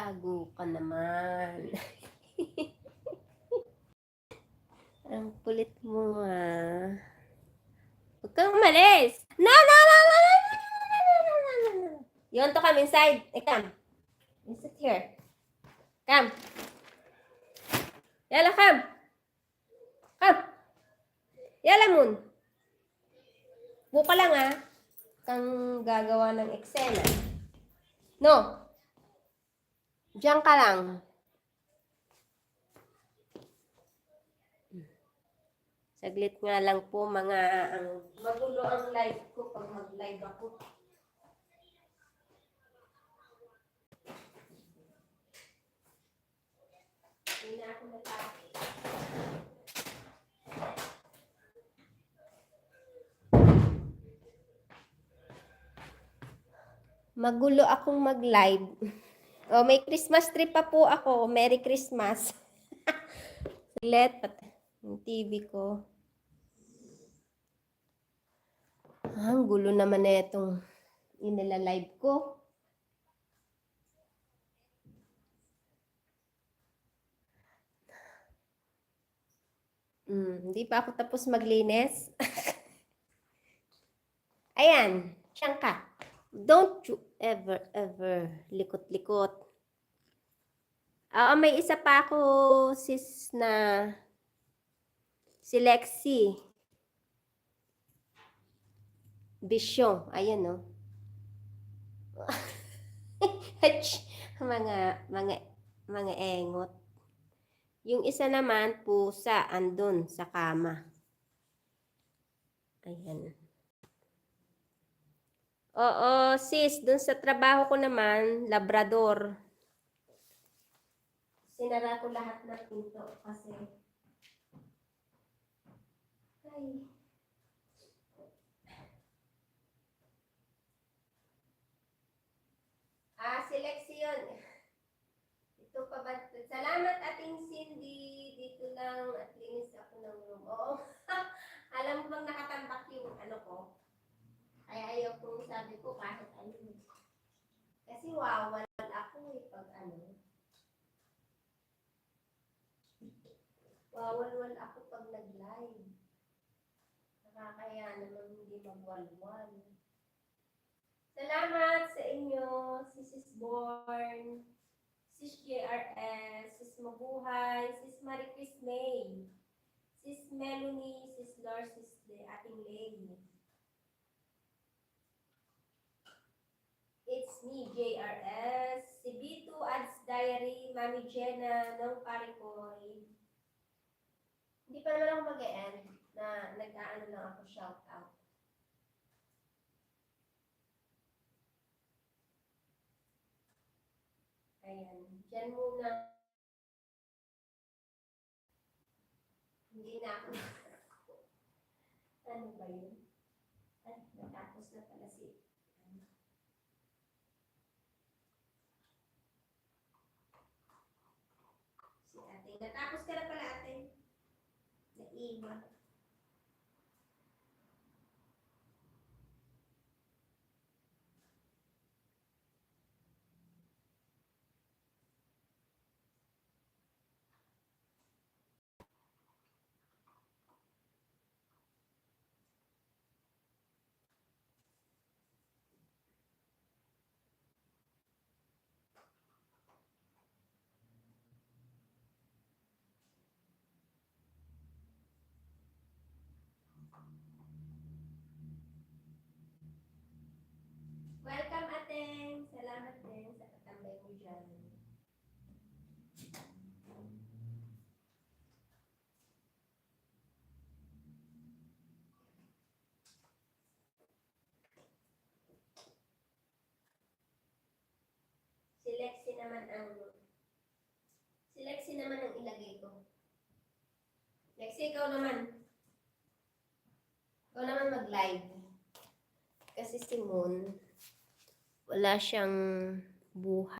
Gago ka naman. Ang kulit mo ah. Huwag kang umalis. No, no, no, no, no, no, no, no, no, no. You want to come inside? Come. You sit here. Come. Yala, come. Come. Yala, Moon. Buka lang ah. Kang gagawa ng eksena. No. Diyan ka lang. Saglit nga lang po mga magulo ang live ko pag mag-live ako. Hindi na ako natapos. Magulo akong mag-live. Oh, may Christmas tree pa po ako. Merry Christmas. Let yung TV ko. Ang gulo naman na itong inilalive ko. Hindi pa ako tapos maglinis. Ayan, siyang ka. Don't you ever likot-likot. May isa pa ako, sis, na si Lexi. Bisyo. Ayan, no. mga engot. Yung isa naman, pusa, andun sa kama. Ayan. Oo, sis, dun sa trabaho ko naman, labrador. Sinara ko lahat ng pinto kasi si Lexi yun. Ito pa ba? Salamat ating Cindy. Dito lang at linis ako ng room. Oo. Alam mo bang nakatambak yung ano ko? Kaya ayaw kong sabi ko kahit ano. Kasi wawal ako pag ano. Wawal ako pag nag-live. Nakakaya naman hindi magwalwal. Salamat sa inyo, Sis Born, Sis JRS, Sis Mabuhay, Sis Marie Chris May, Sis Melanie, Sis Lor, Sis ating lady. It's me, JRS, si B2 Ads Diary, Mami Jenna, ng Parikoy. Hindi pa naman ako mag-e-end na nag-aano lang ako shout out. Ayan, dyan muna. Hindi na ako. Ano ba yun? Natapos na pala si ate. Natapos ka na pala ate. Naiwan. Welcome ate. Salamat din sa katambay mo dyan. Si Lexi naman ang ilagay ko. Lexi, ikaw naman. Ikaw naman mag-live. Kasi si Moon, wala siyang buhay.